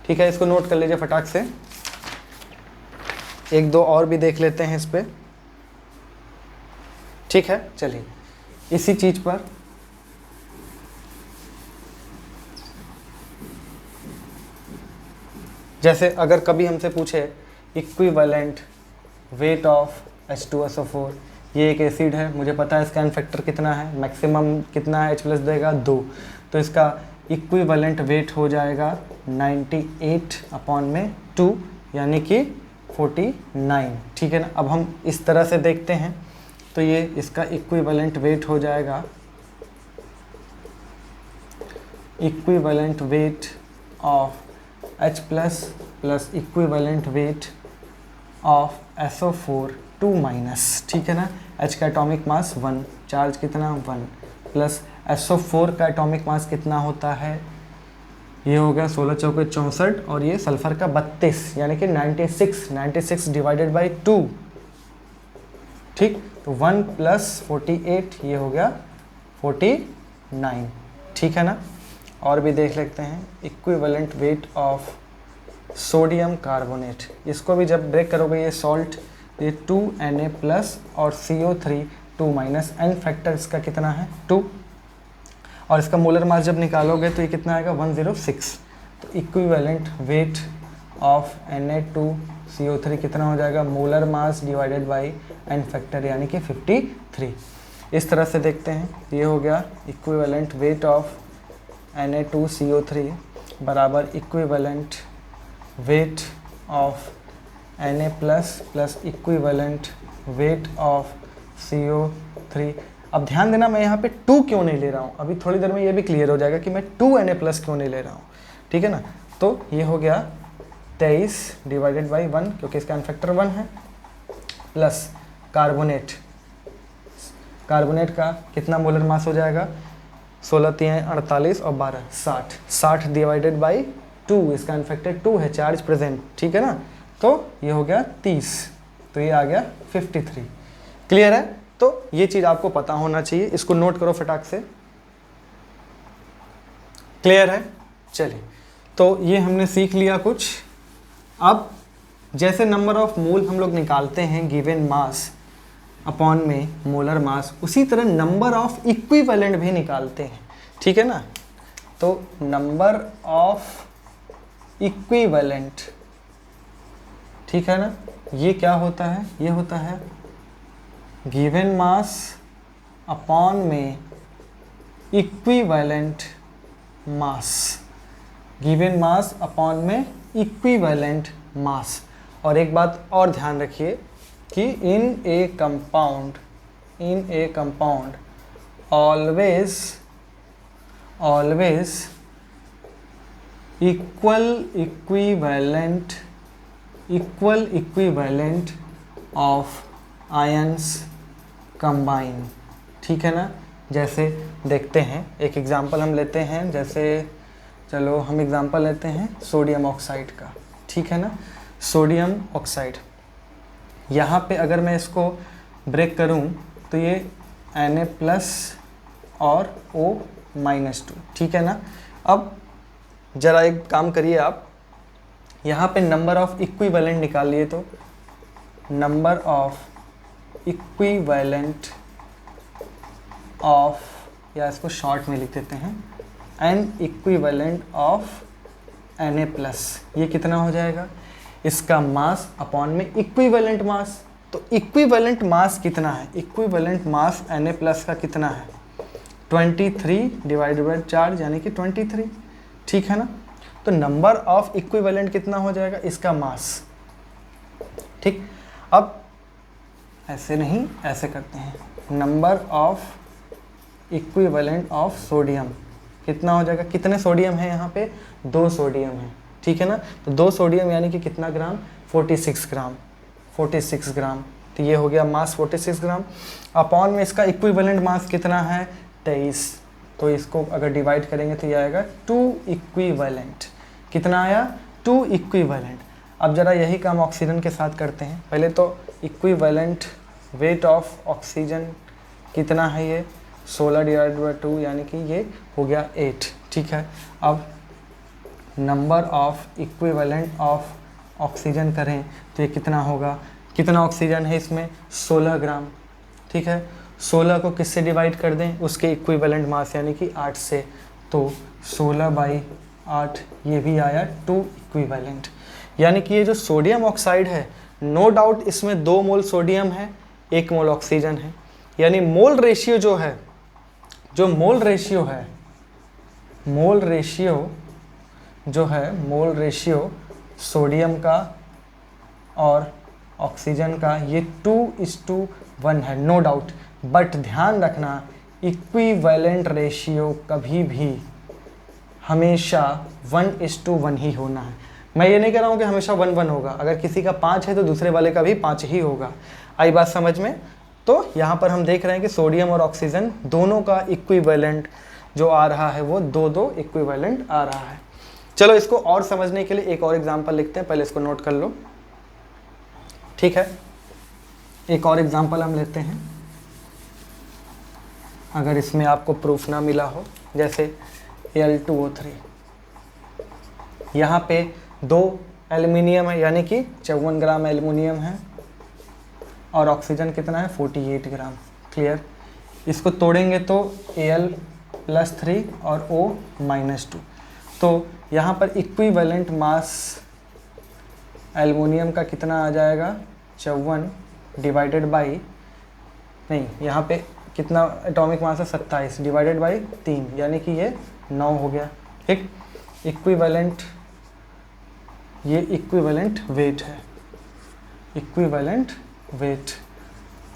S1: ठीक है, इसको नोट कर लीजिए फटाक से। एक दो और भी देख लेते हैं इस पे। ठीक है, चलिए इसी चीज पर जैसे अगर कभी हमसे पूछे इक्विवेलेंट वेट ऑफ H2SO4, ये एक एसिड है, मुझे पता है इसका n फैक्टर कितना है, मैक्सिमम कितना है H+ देगा 2, तो इसका इक्विवेलेंट वेट हो जाएगा 98/2, यानी कि 49। ठीक है ना। अब हम इस तरह से देखते हैं, तो ये इसका इक्विवेलेंट वेट हो जाएगा, equivalent weight of H+ plus equivalent weight of SO4 2-। ठीक है ना। H का एटॉमिक मास 1, चार्ज कितना 1, प्लस SO4 का एटॉमिक मास कितना होता है, ये हो गया 16 चौके 64 और ये सल्फर का 32, यानी कि 96 डिवाइडेड बाई 2। ठीक, तो 1 + 48, ये हो गया 49। ठीक है ना। और भी देख लेते हैं, equivalent weight of sodium carbonate, इसको भी जब ब्रेक करोगे ये सॉल्ट, ये 2Na+ और CO3 2-, n फैक्टर इसका कितना है 2, और इसका मोलर मास जब निकालोगे तो ये कितना आएगा 106। तो इक्विवेलेंट वेट ऑफ Na2CO3 कितना हो जाएगा, molar mass divided by n factor, यानी कि 53। इस तरह से देखते हैं, ये हो गया इक्विवेलेंट वेट ऑफ Na2CO3 बराबर equivalent weight of Na+ plus equivalent weight of CO3। अब ध्यान देना, मैं यहाँ पे 2 क्यों नहीं ले रहा हूँ, अभी थोड़ी देर में ये भी क्लियर हो जाएगा कि मैं 2Na+ क्यों नहीं ले रहा हूँ। ठीक है ना। तो ये हो गया 23 डिवाइडेड बाई 1, क्योंकि इसका n फैक्टर 1 है, प्लस कार्बोनेट, कार्बोनेट का कितना मोलर मास हो जाएगा 16 3 48 और 12 60 डिवाइडेड बाई 2, इसका n फैक्टर 2 है, चार्ज प्रेजेंट। ठीक है ना। तो ये हो गया 30, तो ये आ गया 53। क्लियर है। तो ये चीज़ आपको पता होना चाहिए, इसको नोट करो फटाक से। क्लियर है। चलिए, तो ये हमने सीख लिया कुछ। अब जैसे नंबर ऑफ मोल हम लोग निकालते हैं गिवन मास, अपॉन में मोलर मास, उसी तरह नंबर ऑफ इक्विवेलेंट भी निकालते हैं, ठीक है ना। तो नंबर ऑफ इक्विवेलेंट, ठीक है ना, ये क्या होता है, ये होता है गिवन मास अपॉन में equivalent mass, given mass upon में इक्विवेलेंट मास। और एक बात और ध्यान रखिए कि in a compound always equal equivalent of ions combine, ठीक है ना। जैसे देखते हैं एक एग्जांपल हम लेते हैं, जैसे चलो हम एग्जांपल लेते हैं सोडियम ऑक्साइड का, ठीक है ना। सोडियम ऑक्साइड, यहाँ पे अगर मैं इसको ब्रेक करूँ तो ये Na+ और O-2, ठीक है ना। अब ज़रा एक काम करिए आप, यहाँ पे नंबर ऑफ इक्विवेलेंट निकाल लिए, तो नंबर ऑफ इक्विवेलेंट ऑफ, या इसको शॉर्ट में लिख देते हैं, एन इक्विवेलेंट ऑफ Na+, ये कितना हो जाएगा, इसका मास अपॉन में इक्विवेलेंट मास। तो इक्विवेलेंट मास कितना है, इक्विवेलेंट मास Na+ का कितना है, 23 डिवाइडेड बाय 4 यानी कि 23, ठीक है ना। तो नंबर ऑफ इक्विवेलेंट कितना हो जाएगा, इसका मास, ठीक। अब ऐसे नहीं, ऐसे करते हैं, number of equivalent of sodium कितना हो जाएगा, कितने सोडियम है यहाँ पे, 2 सोडियम है, ठीक है ना। तो 2 सोडियम यानी कि कितना ग्राम, 46 ग्राम, 46 ग्राम। तो ये हो गया मास 46 ग्राम, अपॉन में इसका इक्विवेलेंट मास कितना है, 23। तो इसको अगर डिवाइड करेंगे तो ये आएगा 2 इक्विवेलेंट, कितना आया, 2 इक्विवेलेंट। अब ज़रा यही काम ऑक्सीजन के साथ करते हैं। पहले तो इक्विवेलेंट वेट ऑफ ऑक्सीजन कितना है, ये 16 डिवाइडेड बाय 2 यानी कि ये हो गया 8, ठीक है। अब number of equivalent of oxygen करें तो ये कितना होगा, कितना ऑक्सीजन है इसमें, 16 ग्राम, ठीक है। 16 को किससे डिवाइड कर दें, उसके इक्विवेलेंट मास यानी कि 8 से, तो 16/8 ये भी आया 2 इक्विवेलेंट। यानी कि ये जो सोडियम ऑक्साइड है, नो डाउट इसमें 2 मोल सोडियम है, 1 मोल ऑक्सीजन है, यानी मोल रेशियो जो है, जो मोल रेशियो सोडियम का और ऑक्सीजन का ये 2:1 है, नो डाउट। बट ध्यान रखना इक्विवेलेंट रेशियो कभी भी हमेशा 1:1 ही होना है। मैं ये नहीं कह रहा हूँ कि हमेशा 1:1 होगा, अगर किसी का 5 है तो दूसरे वाले का भी 5 ही होगा। आई बात समझ में। तो यहाँ पर हम देख रहे हैं कि सोडियम और ऑक्सीजन दोनों का इक्विवेलेंट जो आ रहा है वो 2-2 इक्विवेलेंट आ रहा है। चलो इसको और समझने के लिए एक और एग्जांपल लिखते हैं, पहले इसको नोट कर लो, ठीक है। एक और एग्जांपल हम लेते हैं, अगर इसमें आपको प्रूफ ना मिला हो, जैसे Al2O3, यहाँ पे 2 एल्युमिनियम है यानी कि 54 ग्राम एल्युमिनियम है, और ऑक्सीजन कितना है, 48 ग्राम, क्लियर। इसको तोड़ेंगे तो Al+3 और O-2, तो यहाँ पर इक्विवेलेंट मास एल्युमिनियम का कितना आ जाएगा, 54 डिवाइडेड बाई, नहीं यहाँ पे कितना एटॉमिक मास है, 27 डिवाइडेड बाई 3 यानी कि ये 9 हो गया, ठीक। इक्विवेलेंट, ये इक्विवेलेंट वेट है, इक्विवेलेंट वेट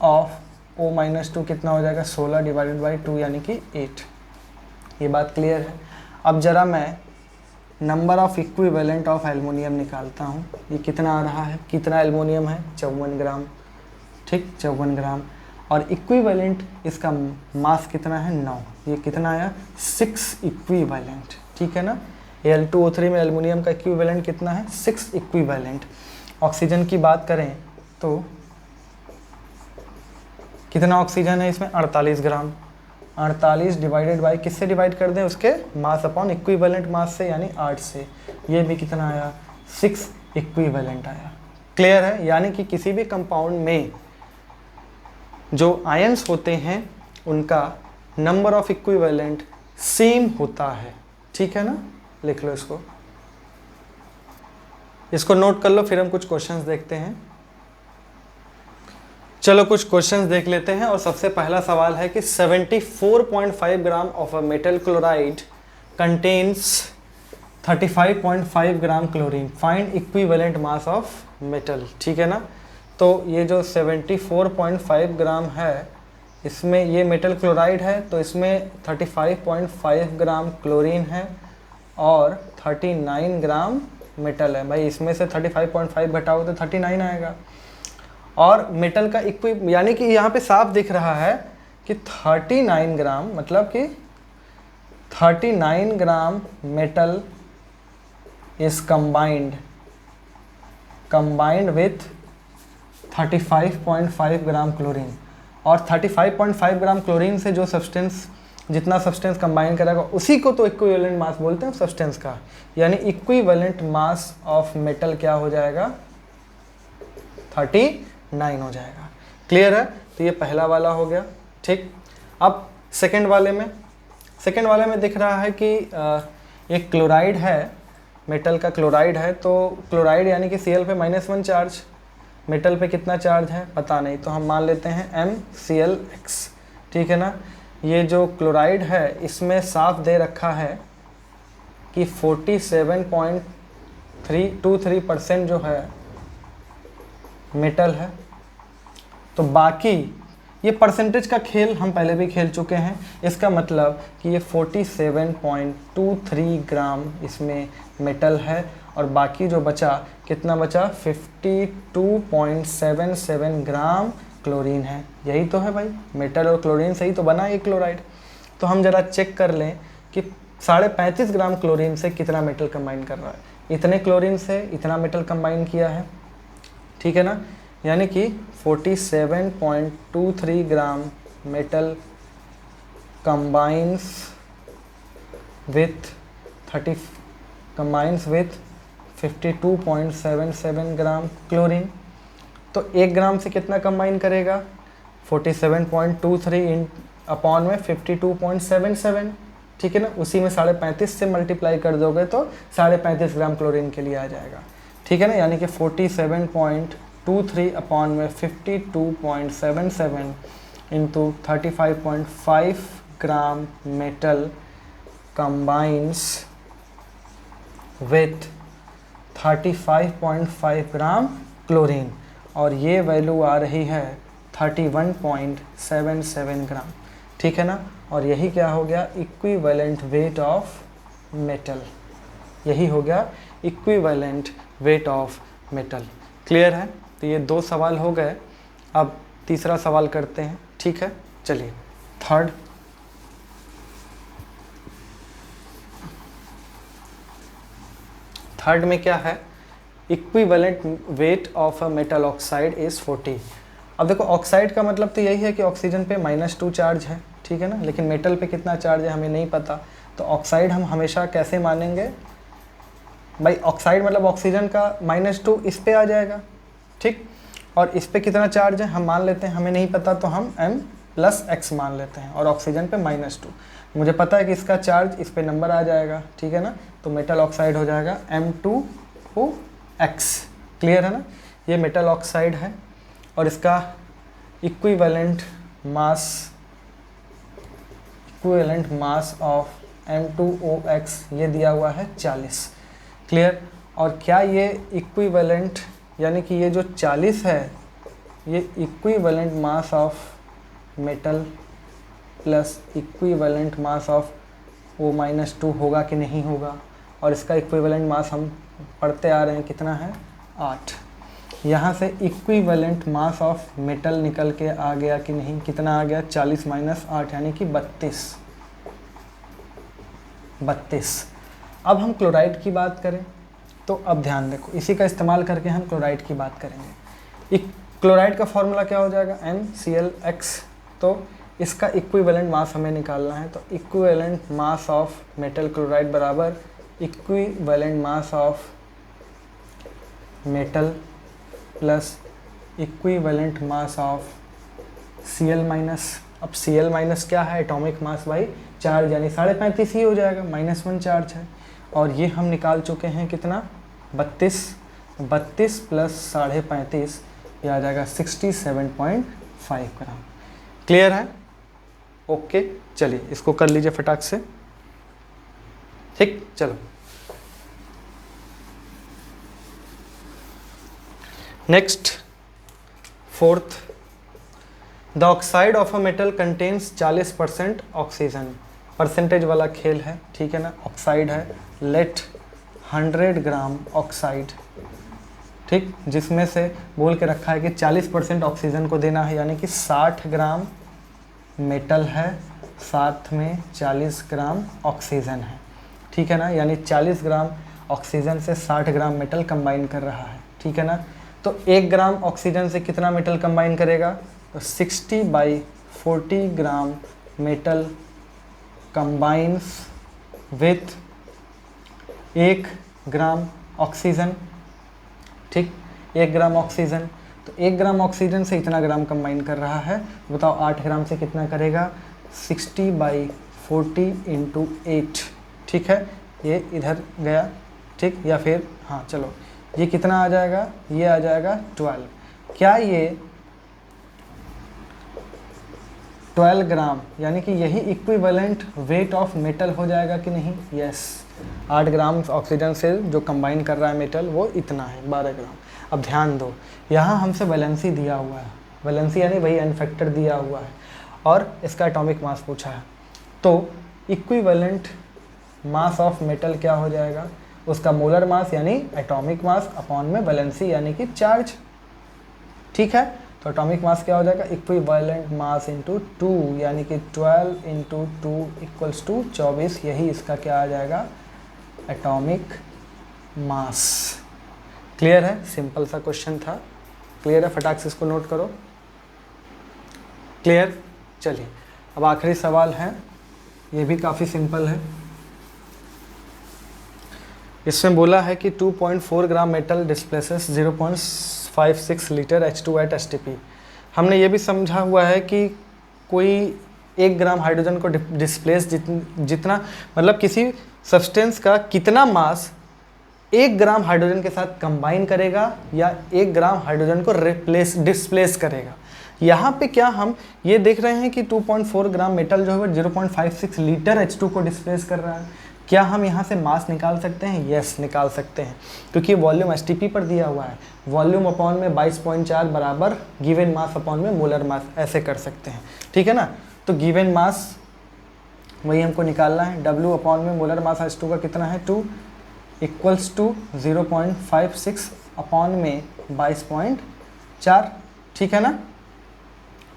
S1: ऑफ O-2 कितना हो जाएगा, 16 डिवाइडेड बाई 2 यानी कि 8। ये बात क्लियर है। अब ज़रा मैं number of equivalent of aluminium निकालता हूँ। ये कितना आ रहा है, कितना एल्युमिनियम है, 54 ग्राम, ठीक, 54 ग्राम। और इक्विवेलेंट इसका मास कितना है, 9। ये कितना आया, 6 इक्विवेलेंट, ठीक है ना। Al2O3 में एल्युमिनियम का इक्विवेलेंट कितना है, 6 इक्विवेलेंट। ऑक्सीजन की बात करें तो कितना ऑक्सीजन है इसमें, 48 ग्राम। 48 डिवाइडेड बाई किससे डिवाइड कर दें, उसके मास अपॉन इक्विवेलेंट मास से, यानी 8 से। ये भी कितना आया, 6 इक्विवेलेंट आया। क्लियर है। यानी कि किसी भी कंपाउंड में जो आयंस होते हैं उनका नंबर ऑफ इक्विवेलेंट सेम होता है, ठीक है ना। लिख लो इसको नोट कर लो, फिर हम कुछ क्वेश्चंस देखते हैं। चलो कुछ क्वेश्चंस देख लेते हैं। और सबसे पहला सवाल है कि 74.5 gram of a metal chloride contains 35.5 gram chlorine, find equivalent mass of metal, ठीक है ना। तो ये जो 74.5 ग्राम है, इसमें ये मेटल क्लोराइड है, तो इसमें 35.5 ग्राम क्लोरीन है और 39 ग्राम मेटल है। भाई इसमें से 35.5 घटाओ तो 39 आएगा। और मेटल का यानी कि यहाँ पे साफ दिख रहा है कि 39 ग्राम, मतलब कि 39 gram metal is combined with 35.5 gram chlorine. और 35.5 ग्राम क्लोरीन से जो सब्सटेंस, जितना सब्सटेंस कंबाइन करेगा उसी को तो इक्विवेलेंट मास बोलते हैं सब्सटेंस का। यानी इक्विवेलेंट मास ऑफ मेटल क्या हो जाएगा, 39 हो जाएगा। क्लियर है। तो ये पहला वाला हो गया, ठीक। अब सेकंड वाले में दिख रहा है कि एक क्लोराइड है, मेटल का क्लोराइड है। तो क्लोराइड यानी कि Cl पे -1 चार्ज, मेटल पे कितना चार्ज है पता नहीं, तो हम मान लेते हैं MClX, ठीक है ना। ये जो क्लोराइड है इसमें साफ दे रखा है कि 47.323% जो है मेटल है। तो बाकी ये परसेंटेज का खेल हम पहले भी खेल चुके हैं। इसका मतलब कि ये 47.23 ग्राम इसमें मेटल है और बाकी जो बचा, कितना बचा, 52.77 ग्राम क्लोरीन है। यही तो है भाई, मेटल और क्लोरीन से ही तो बना ये क्लोराइड। तो हम ज़रा चेक कर लें कि 35.5 ग्राम क्लोरीन से कितना मेटल कंबाइन कर रहा है। इतने क्लोरीन से इतना मेटल कंबाइन किया है, ठीक है ना। यानी कि 47.23 gram metal combines with 52.77 gram chlorine. तो 1 ग्राम से कितना कंबाइन करेगा, 47.23 अपॉन में 52.77, ठीक है ना। उसी में 35.5 से मल्टीप्लाई कर दोगे तो 35.5 ग्राम क्लोरीन के लिए आ जाएगा, ठीक है ना। यानी कि 47.23 अपॉन में 52.77 into 35.5 gram metal combines with 35.5 gram chlorine, और ये वैल्यू आ रही है 31.77 ग्राम, ठीक है ना। और यही क्या हो गया, इक्विवेलेंट वेट ऑफ मेटल। यही हो गया equivalent weight of metal. Clear है। तो ये 2 सवाल हो गए। अब तीसरा सवाल करते हैं, ठीक है। चलिए थर्ड में क्या है, equivalent weight of a metal oxide is 40। अब देखो ऑक्साइड का मतलब तो यही है कि ऑक्सीजन पे -2 चार्ज है, ठीक है ना। लेकिन मेटल पे कितना चार्ज है हमें नहीं पता। तो ऑक्साइड हम हमेशा कैसे मानेंगे भाई, ऑक्साइड मतलब ऑक्सीजन का -2 इस पे आ जाएगा, ठीक। और इस पे कितना चार्ज है हम मान लेते हैं, हमें नहीं पता तो हम M+X मान लेते हैं। और ऑक्सीजन पे -2, मुझे पता है कि इसका चार्ज इस पे नंबर आ जाएगा, ठीक है ना। तो मेटल ऑक्साइड हो जाएगा M2O(X). क्लियर है ना। ये मेटल ऑक्साइड है और इसका इक्विवेलेंट मास ऑफ M2O(X) ये दिया हुआ है 40। क्लियर। और क्या ये इक्विवेलेंट, यानी कि ये जो 40 है ये equivalent mass of metal plus equivalent mass of O-2 होगा कि नहीं होगा। और इसका इक्विवेलेंट मास हम पढ़ते आ रहे हैं कितना है, 8। यहाँ से इक्विवेलेंट मास ऑफ मेटल निकल के आ गया कि नहीं, कितना आ गया, 40 - 8 यानी कि 32। अब हम क्लोराइड की बात करें तो अब ध्यान देखो, इसी का इस्तेमाल करके हम क्लोराइड की बात करेंगे। क्लोराइड का फॉर्मूला क्या हो जाएगा, MClX। तो इसका इक्विवेलेंट मास हमें निकालना है। तो equivalent mass of metal chloride बराबर equivalent mass of metal plus equivalent mass of Cl minus, अब Cl माइनस क्या है, एटॉमिक मास बाई चार्ज, यानी 35.5 ही हो जाएगा, -1 चार्ज है। और ये हम निकाल चुके हैं कितना, 32, 32 प्लस 35.5, ये आ जाएगा 67.5 ग्राम। क्लियर है? ओके, चलिए इसको कर लीजिए फटाक से। ठीक, चलो next, fourth, the oxide of a metal contains 40% oxygen. Percentage वाला खेल है, ठीक है ना। ऑक्साइड है, लेट 100 ग्राम ऑक्साइड, ठीक, जिसमें से बोल के रखा है कि 40% ऑक्सीजन को देना है, यानी कि 60 ग्राम मेटल है, साथ में 40 ग्राम ऑक्सीजन है, ठीक है ना। यानी 40 ग्राम ऑक्सीजन से 60 ग्राम मेटल कंबाइन कर रहा है, ठीक है ना। तो 1 ग्राम ऑक्सीजन से कितना मेटल कंबाइन करेगा, तो 60/40 gram metal combines with 1 gram oxygen, ठीक, 1 ग्राम ऑक्सीजन। तो 1 ग्राम ऑक्सीजन से इतना ग्राम कंबाइन कर रहा है, बताओ 8 ग्राम से कितना करेगा, 60/40 × 8, ठीक है, ये इधर गया, ठीक, या फिर हाँ चलो ये कितना आ जाएगा, ये आ जाएगा 12। क्या ये 12 ग्राम, यानी कि यही इक्विवेलेंट वेट ऑफ मेटल हो जाएगा कि नहीं, यस। 8 ग्राम ऑक्सीजन से जो कंबाइन कर रहा है मेटल वो इतना है, 12 ग्राम। अब ध्यान दो, यहाँ हमसे वैलेंसी दिया हुआ है, वैलेंसी यानी वही अनफैक्टर दिया हुआ है, और इसका एटॉमिक मास पूछा है। तो इक्विवेलेंट मास ऑफ मेटल क्या हो जाएगा, उसका मोलर मास यानी एटॉमिक मास अपॉन में वैलेंसी यानी कि चार्ज, ठीक है। तो एटॉमिक मास क्या हो जाएगा, इक्विवेलेंट मास इंटू 2, यानी कि 12 × 2 = 24, यही इसका क्या आ जाएगा, एटॉमिक मास। क्लियर है? सिंपल सा क्वेश्चन था, क्लियर है? फटाक से इसको नोट करो। क्लियर? चलिए अब आखिरी सवाल है, ये भी काफ़ी सिंपल है। इसमें बोला है कि 2.4 gram metal displaces 0.56 litre H2 at STP। हमने ये भी समझा हुआ है कि कोई 1 ग्राम हाइड्रोजन को डिस्प्लेस जितना मतलब किसी सब्सटेंस का कितना मास 1 ग्राम हाइड्रोजन के साथ कंबाइन करेगा या 1 ग्राम हाइड्रोजन को डिस्प्लेस करेगा। यहाँ पे क्या हम ये देख रहे हैं कि 2.4 ग्राम मेटल जो है 0.56 लीटर H2 को डिस्प्लेस कर रहा है। क्या हम यहाँ से मास निकाल सकते हैं? यस, निकाल सकते हैं, क्योंकि वॉल्यूम STP पर दिया हुआ है। वॉल्यूम अपॉन में 22.4 बराबर गिवन मास अपॉन में मोलर मास, ऐसे कर सकते हैं, ठीक है ना। तो गिवन मास वही हमको निकालना है, W अपॉन में मोलर मास H2 का कितना है 2 = 0.56 अपॉन में 22.4, ठीक है ना।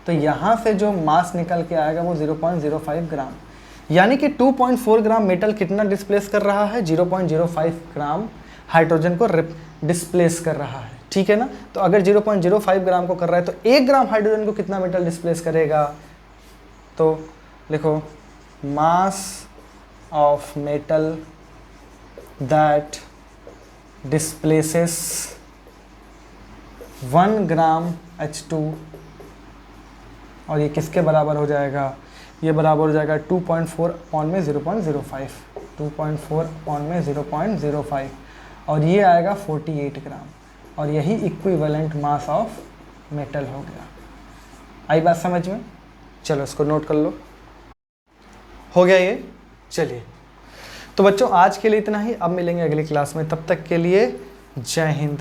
S1: तो यहाँ से जो मास निकल के आएगा वो 0.05 ग्राम, यानी कि 2.4 ग्राम मेटल कितना डिस्प्लेस कर रहा है, 0.05 ग्राम हाइड्रोजन को डिस्प्लेस कर रहा है, ठीक है ना। तो अगर 0.05 ग्राम को कर रहा है तो 1 ग्राम हाइड्रोजन को कितना मेटल डिस्प्लेस करेगा, तो लिखो मास of metal that displaces 1 gram H2, और ये किसके बराबर हो जाएगा, ये बराबर हो जाएगा 2.4 अपॉन में 0.05, 2.4 अपॉन में 0.05, और ये आएगा 48 ग्राम, और यही इक्विवेलेंट मास ऑफ मेटल हो गया। आई बात समझ में? चलो इसको नोट कर लो, हो गया ये। चलिए तो बच्चों आज के लिए इतना ही, अब मिलेंगे अगली क्लास में, तब तक के लिए जय हिंद।